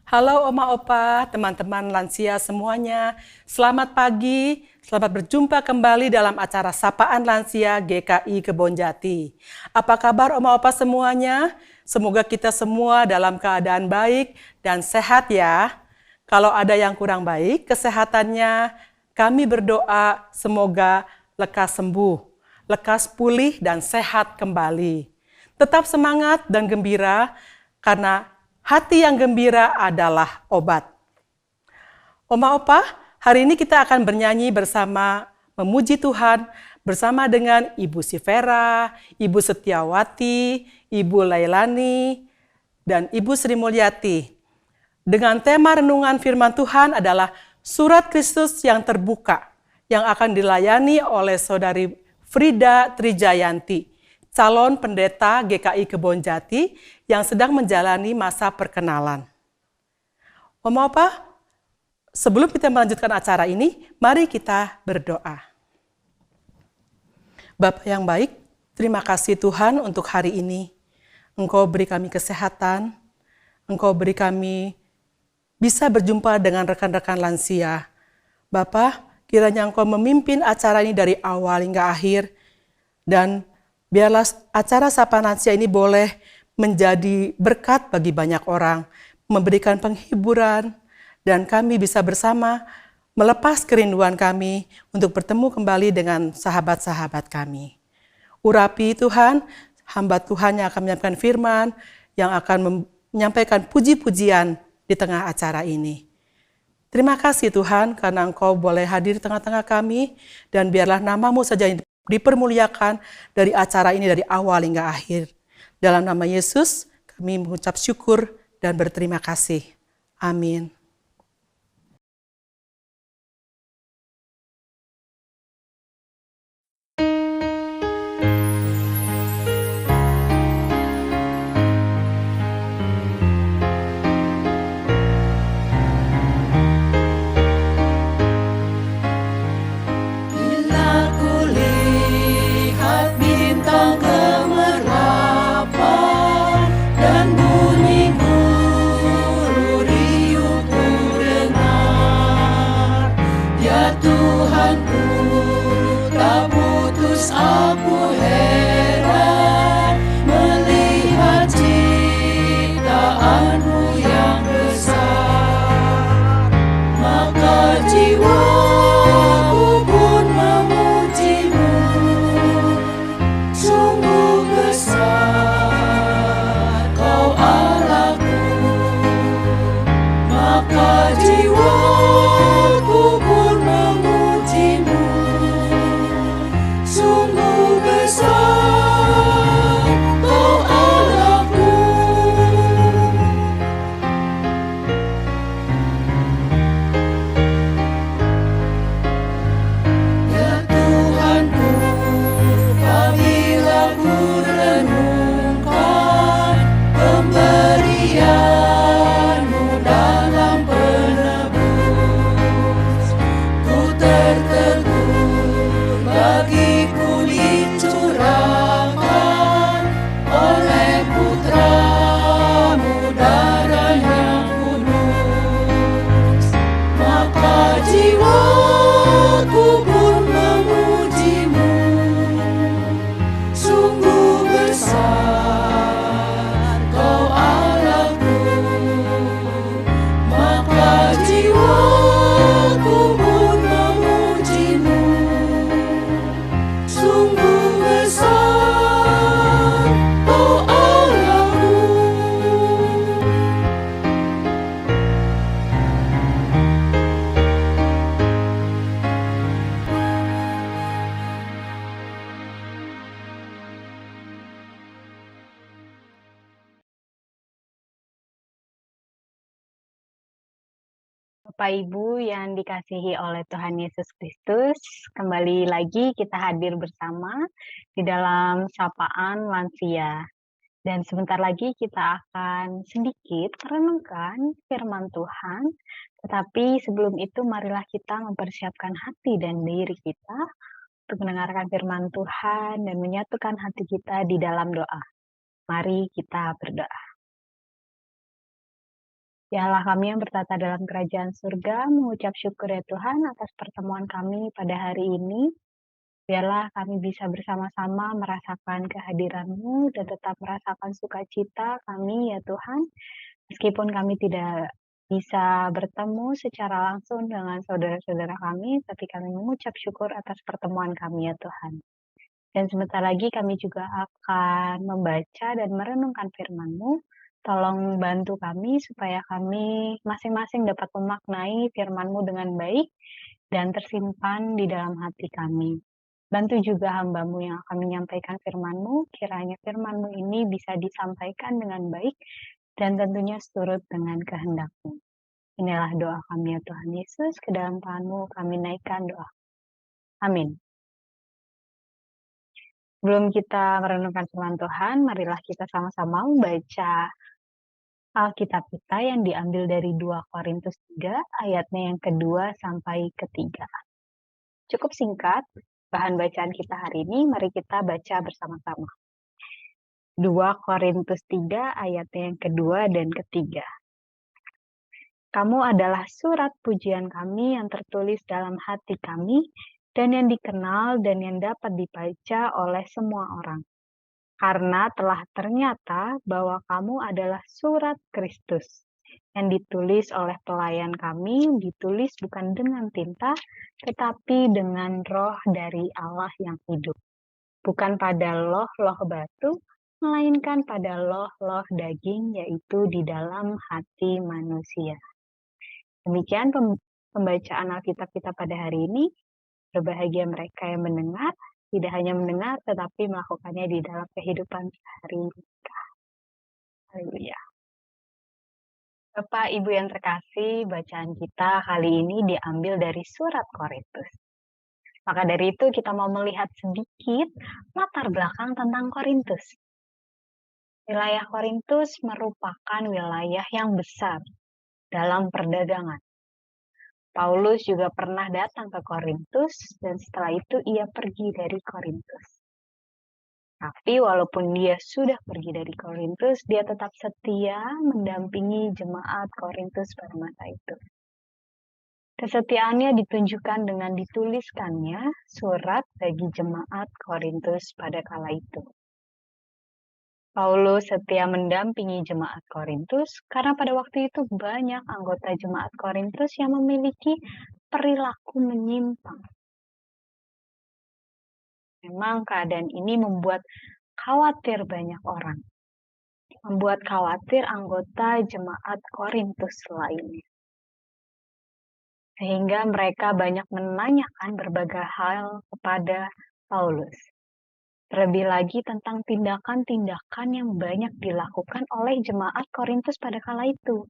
Halo Oma Opa, teman-teman lansia semuanya. Selamat pagi, selamat berjumpa kembali dalam acara Sapaan Lansia GKI Kebonjati. Apa kabar Oma Opa semuanya? Semoga kita semua dalam keadaan baik dan sehat ya. Kalau ada yang kurang baik kesehatannya, kami berdoa semoga lekas sembuh, lekas pulih dan sehat kembali. Tetap semangat dan gembira karena hati yang gembira adalah obat. Oma Opa, hari ini kita akan bernyanyi bersama memuji Tuhan bersama dengan Ibu Sivera, Ibu Setiawati, Ibu Lailani, dan Ibu Sri Mulyati. Dengan tema renungan firman Tuhan adalah Surat Kristus yang terbuka yang akan dilayani oleh Saudari Frida Trijayanti, calon pendeta GKI Kebonjati yang sedang menjalani masa perkenalan. Oma Opa, sebelum kita melanjutkan acara ini, mari kita berdoa. Bapa yang baik, terima kasih Tuhan untuk hari ini. Engkau beri kami kesehatan, Engkau beri kami bisa berjumpa dengan rekan-rekan lansia. Bapa, kiranya Engkau memimpin acara ini dari awal hingga akhir, dan biarlah acara Sapa Lansia ini boleh menjadi berkat bagi banyak orang, memberikan penghiburan, dan kami bisa bersama melepas kerinduan kami untuk bertemu kembali dengan sahabat-sahabat kami. Urapi Tuhan, hamba Tuhan yang akan menyampaikan firman, yang akan menyampaikan puji-pujian di tengah acara ini. Terima kasih Tuhan karena Engkau boleh hadir di tengah-tengah kami, dan biarlah nama-Mu saja yang dipermuliakan dari acara ini dari awal hingga akhir. Dalam nama Yesus kami mengucap syukur dan berterima kasih. Amin. Bapak Ibu yang dikasihi oleh Tuhan Yesus Kristus, kembali lagi kita hadir bersama di dalam Sapaan Lansia. Dan sebentar lagi kita akan sedikit merenungkan firman Tuhan, tetapi sebelum itu marilah kita mempersiapkan hati dan diri kita untuk mendengarkan firman Tuhan dan menyatukan hati kita di dalam doa. Mari kita berdoa. Ya Allah kami yang bertata dalam kerajaan surga, mengucap syukur ya Tuhan atas pertemuan kami pada hari ini. Biarlah kami bisa bersama-sama merasakan kehadiran-Mu dan tetap merasakan sukacita kami ya Tuhan. Meskipun kami tidak bisa bertemu secara langsung dengan saudara-saudara kami, tapi kami mengucap syukur atas pertemuan kami ya Tuhan. Dan sebentar lagi kami juga akan membaca dan merenungkan firman-Mu. Tolong bantu kami supaya kami masing-masing dapat memaknai firman-Mu dengan baik dan tersimpan di dalam hati kami. Bantu juga hamba-Mu yang akan menyampaikan firman-Mu, kiranya firman-Mu ini bisa disampaikan dengan baik dan tentunya seturut dengan kehendak-Mu. Inilah doa kami ya Tuhan Yesus, ke dalam Tuhan-Mu kami naikkan doa. Amin. Sebelum kita merenungkan firman Tuhan, marilah kita sama-sama membaca Alkitab kita yang diambil dari 2 Korintus 3, ayatnya yang kedua sampai ketiga. Cukup singkat, bahan bacaan kita hari ini, mari kita baca bersama-sama. 2 Korintus 3, ayatnya yang kedua dan ketiga. Kamu adalah surat pujian kami yang tertulis dalam hati kami, dan yang dikenal dan yang dapat dibaca oleh semua orang. Karena telah ternyata bahwa kamu adalah surat Kristus, yang ditulis oleh pelayan kami, ditulis bukan dengan tinta, tetapi dengan roh dari Allah yang hidup. Bukan pada loh-loh batu, melainkan pada loh-loh daging, yaitu di dalam hati manusia. Demikian pembacaan Alkitab kita pada hari ini. Berbahagia mereka yang mendengar, tidak hanya mendengar, tetapi melakukannya di dalam kehidupan sehari-hari. Haleluya. Bapak, Ibu yang terkasih, bacaan kita kali ini diambil dari surat Korintus. Maka dari itu kita mau melihat sedikit latar belakang tentang Korintus. Wilayah Korintus merupakan wilayah yang besar dalam perdagangan. Paulus juga pernah datang ke Korintus dan setelah itu ia pergi dari Korintus. Tapi walaupun dia sudah pergi dari Korintus, dia tetap setia mendampingi jemaat Korintus pada masa itu. Kesetiaannya ditunjukkan dengan dituliskannya surat bagi jemaat Korintus pada kala itu. Paulus setia mendampingi jemaat Korintus karena pada waktu itu banyak anggota jemaat Korintus yang memiliki perilaku menyimpang. Memang keadaan ini membuat khawatir banyak orang. Membuat khawatir anggota jemaat Korintus lainnya. Sehingga mereka banyak menanyakan berbagai hal kepada Paulus. Terlebih lagi tentang tindakan-tindakan yang banyak dilakukan oleh jemaat Korintus pada kala itu.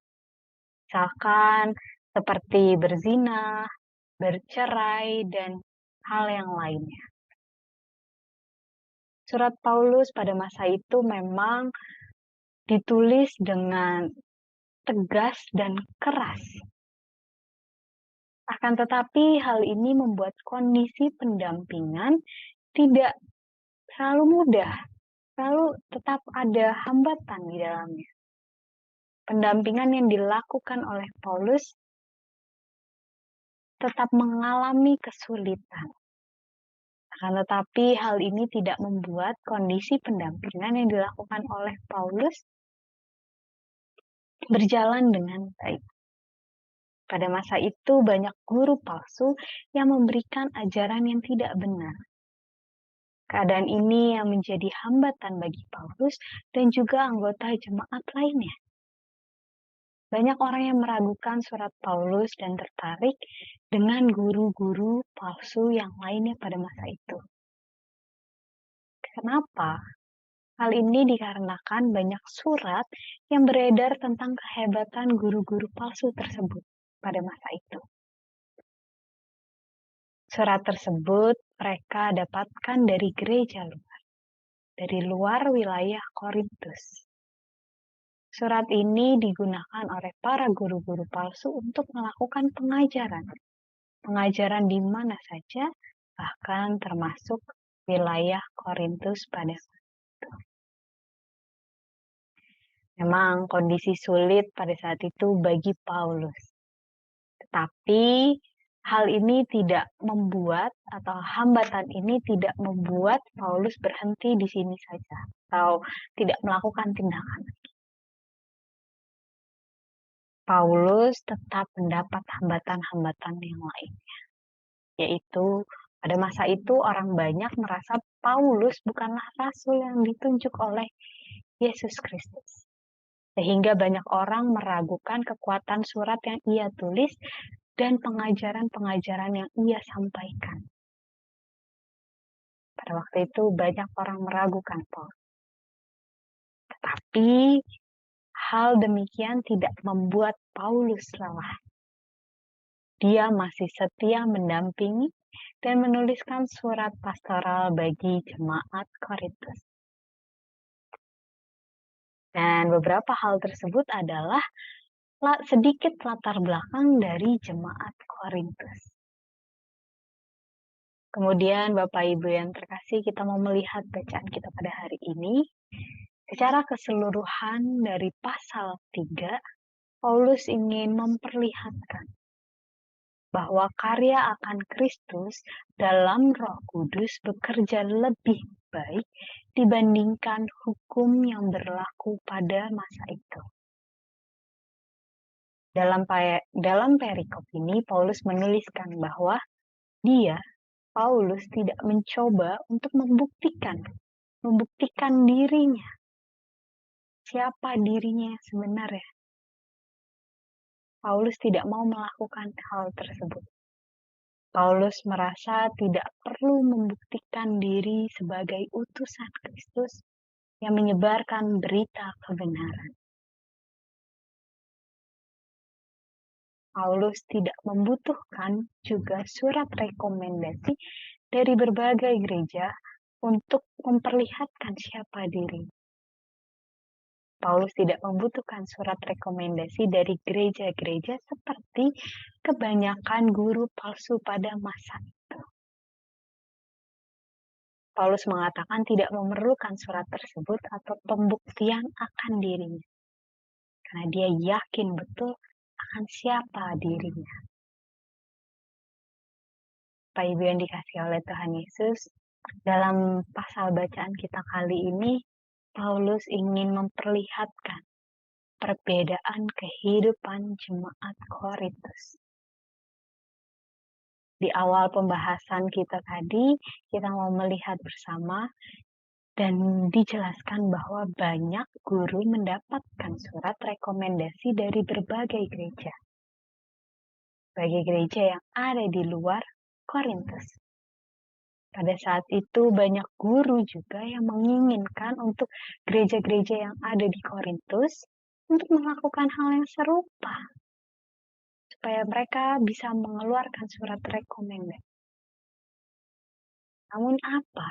Misalkan seperti berzina, bercerai, dan hal yang lainnya. Surat Paulus pada masa itu memang ditulis dengan tegas dan keras. Akan tetapi hal ini membuat kondisi pendampingan tidak selalu mudah, selalu tetap ada hambatan di dalamnya. Pendampingan yang dilakukan oleh Paulus tetap mengalami kesulitan. Akan tetapi hal ini tidak membuat kondisi pendampingan yang dilakukan oleh Paulus berjalan dengan baik. Pada masa itu banyak guru palsu yang memberikan ajaran yang tidak benar. Keadaan ini yang menjadi hambatan bagi Paulus dan juga anggota jemaat lainnya. Banyak orang yang meragukan surat Paulus dan tertarik dengan guru-guru palsu yang lainnya pada masa itu. Kenapa? Hal ini dikarenakan banyak surat yang beredar tentang kehebatan guru-guru palsu tersebut pada masa itu. Surat tersebut mereka dapatkan dari gereja luar, dari luar wilayah Korintus. Surat ini digunakan oleh para guru-guru palsu untuk melakukan pengajaran. Pengajaran di mana saja, bahkan termasuk wilayah Korintus pada waktu itu. Memang kondisi sulit pada saat itu bagi Paulus. Tetapi hal ini tidak membuat atau hambatan ini tidak membuat Paulus berhenti di sini saja atau tidak melakukan tindakan. Paulus tetap mendapat hambatan-hambatan yang lain, yaitu pada masa itu orang banyak merasa Paulus bukanlah rasul yang ditunjuk oleh Yesus Kristus. Sehingga banyak orang meragukan kekuatan surat yang ia tulis dan pengajaran-pengajaran yang ia sampaikan. Pada waktu itu banyak orang meragukan Paulus. Tetapi hal demikian tidak membuat Paulus lelah. Dia masih setia mendampingi dan menuliskan surat pastoral bagi jemaat Korintus. Dan beberapa hal tersebut adalah sedikit latar belakang dari jemaat Korintus. Kemudian Bapak Ibu yang terkasih, kita mau melihat bacaan kita pada hari ini. Secara keseluruhan dari pasal 3, Paulus ingin memperlihatkan bahwa karya akan Kristus dalam Roh Kudus bekerja lebih baik dibandingkan hukum yang berlaku pada masa itu. Dalam perikop ini, Paulus menuliskan bahwa Paulus tidak mencoba untuk membuktikan dirinya. Siapa dirinya yang sebenarnya? Paulus tidak mau melakukan hal tersebut. Paulus merasa tidak perlu membuktikan diri sebagai utusan Kristus yang menyebarkan berita kebenaran. Paulus tidak membutuhkan juga surat rekomendasi dari berbagai gereja untuk memperlihatkan siapa dirinya. Paulus tidak membutuhkan surat rekomendasi dari gereja-gereja seperti kebanyakan guru palsu pada masa itu. Paulus mengatakan tidak memerlukan surat tersebut atau pembuktian akan dirinya. Karena dia yakin betul akan siapa dirinya. Bapak Ibu yang dikasihi oleh Tuhan Yesus, dalam pasal bacaan kita kali ini, Paulus ingin memperlihatkan perbedaan kehidupan jemaat Korintus. Di awal pembahasan kita tadi, kita mau melihat bersama dan dijelaskan bahwa banyak guru mendapatkan surat rekomendasi dari berbagai gereja. Bagi gereja yang ada di luar Korintus. Pada saat itu banyak guru juga yang menginginkan untuk gereja-gereja yang ada di Korintus untuk melakukan hal yang serupa. Supaya mereka bisa mengeluarkan surat rekomendasi. Namun apa?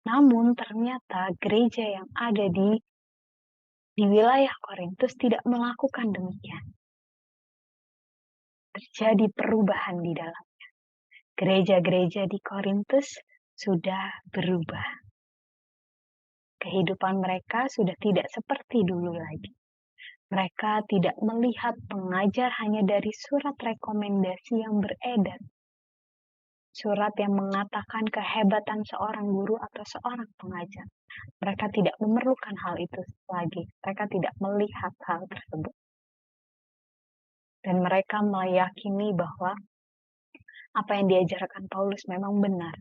Namun ternyata gereja yang ada di wilayah Korintus tidak melakukan demikian. Terjadi perubahan di dalamnya. Gereja-gereja di Korintus sudah berubah. Kehidupan mereka sudah tidak seperti dulu lagi. Mereka tidak melihat pengajar hanya dari surat rekomendasi yang beredar. Surat yang mengatakan kehebatan seorang guru atau seorang pengajar. Mereka tidak memerlukan hal itu lagi. Mereka tidak melihat hal tersebut. Dan mereka meyakini bahwa apa yang diajarkan Paulus memang benar.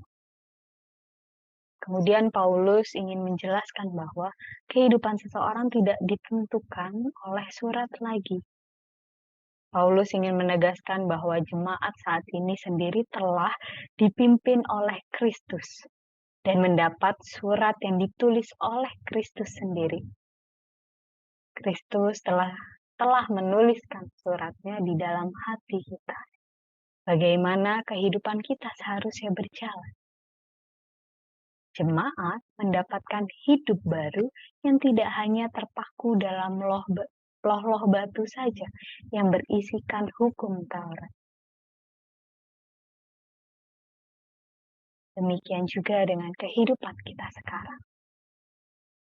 Kemudian Paulus ingin menjelaskan bahwa kehidupan seseorang tidak ditentukan oleh surat lagi. Paulus ingin menegaskan bahwa jemaat saat ini sendiri telah dipimpin oleh Kristus dan mendapat surat yang ditulis oleh Kristus sendiri. Kristus telah menuliskan suratnya di dalam hati kita. Bagaimana kehidupan kita seharusnya berjalan. Jemaat mendapatkan hidup baru yang tidak hanya terpaku dalam loh batu saja yang berisikan hukum Taurat. Demikian juga dengan kehidupan kita sekarang.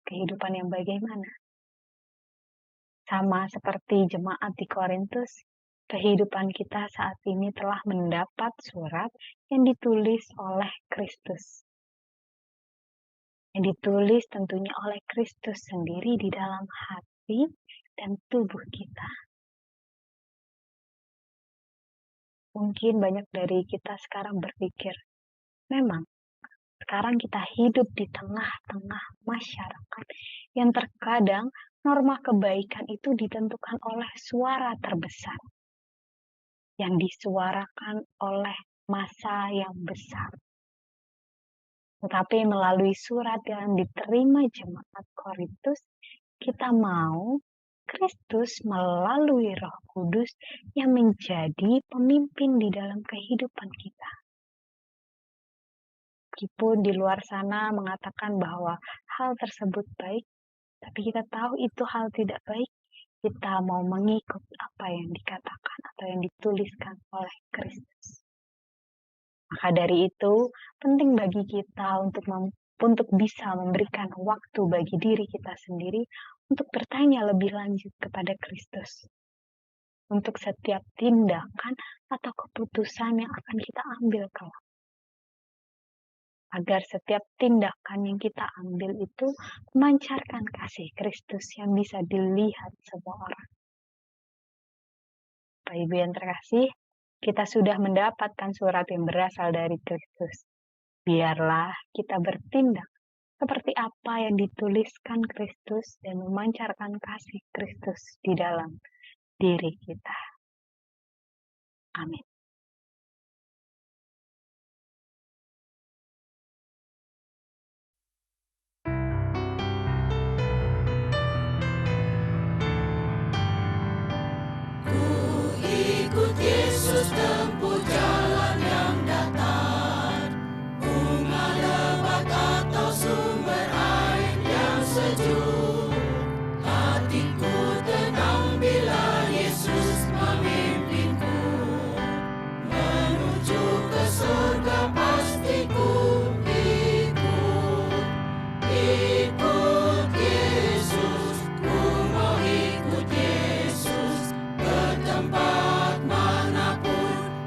Kehidupan yang bagaimana? Sama seperti jemaat di Korintus, kehidupan kita saat ini telah mendapat surat yang ditulis oleh Kristus. Yang ditulis tentunya oleh Kristus sendiri di dalam hati dan tubuh kita. Mungkin banyak dari kita sekarang berpikir, memang sekarang kita hidup di tengah-tengah masyarakat yang terkadang norma kebaikan itu ditentukan oleh suara terbesar yang disuarakan oleh massa yang besar. Tetapi melalui surat yang diterima jemaat Korintus, kita mau Kristus melalui Roh Kudus yang menjadi pemimpin di dalam kehidupan kita. Meskipun di luar sana mengatakan bahwa hal tersebut baik, tapi kita tahu itu hal tidak baik, kita mau mengikut apa yang dikatakan atau yang dituliskan oleh Kristus. Maka dari itu, penting bagi kita untuk bisa memberikan waktu bagi diri kita sendiri untuk bertanya lebih lanjut kepada Kristus. Untuk setiap tindakan atau keputusan yang akan kita ambil kelak. Agar setiap tindakan yang kita ambil itu memancarkan kasih Kristus yang bisa dilihat semua orang. Bapak Ibu yang terkasih, kita sudah mendapatkan surat yang berasal dari Kristus. Biarlah kita bertindak seperti apa yang dituliskan Kristus dan memancarkan kasih Kristus di dalam diri kita. Amin. Ikut Yesus tempuh jalan yang datar, bunga lebat atau sumber air yang sejuk. Hatiku tenang bila Yesus memimpinku, menuju ke surga pasti ku ikut. Ikut Yesus, ku mau ikut Yesus, ke tempat manapun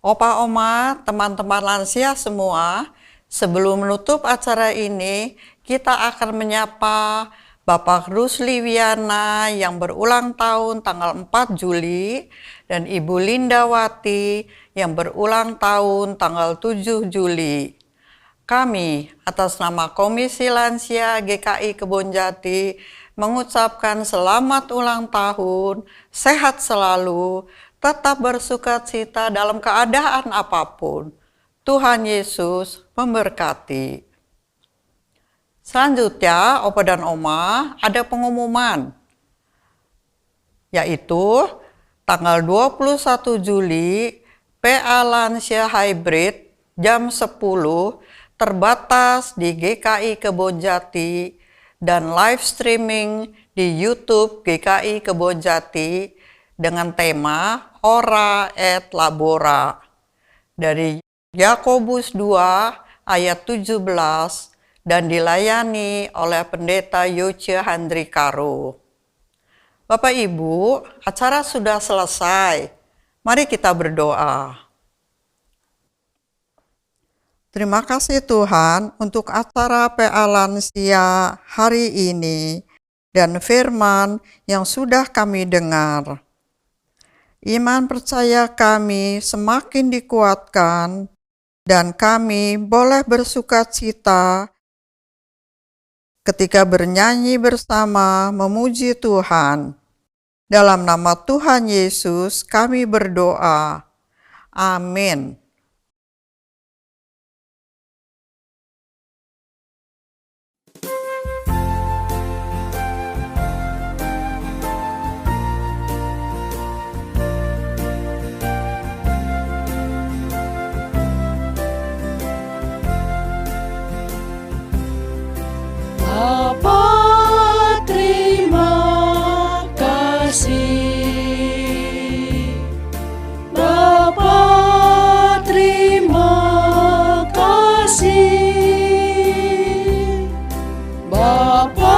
Opa, Oma, teman-teman lansia semua, sebelum menutup acara ini, kita akan menyapa Bapak Rusli Wiana yang berulang tahun tanggal 4 Juli dan Ibu Lindawati yang berulang tahun tanggal 7 Juli. Kami atas nama Komisi Lansia GKI Kebonjati mengucapkan selamat ulang tahun, sehat selalu, tetap bersukacita dalam keadaan apapun. Tuhan Yesus memberkati. Selanjutnya, Opa dan Oma ada pengumuman, yaitu tanggal 21 Juli PA Lansia Hybrid jam 10 terbatas di GKI Kebonjati dan live streaming di YouTube GKI Kebonjati dengan tema Ora et Labora dari Yakobus 2 ayat 17 dan dilayani oleh Pendeta Yoce Handrikaro. Bapak Ibu, acara sudah selesai. Mari kita berdoa. Terima kasih Tuhan untuk acara PA Lansia hari ini dan firman yang sudah kami dengar. Iman percaya kami semakin dikuatkan dan kami boleh bersukacita ketika bernyanyi bersama memuji Tuhan. Dalam nama Tuhan Yesus kami berdoa. Amin. Bapa, terima kasih. Bapa, terima kasih. Bapa,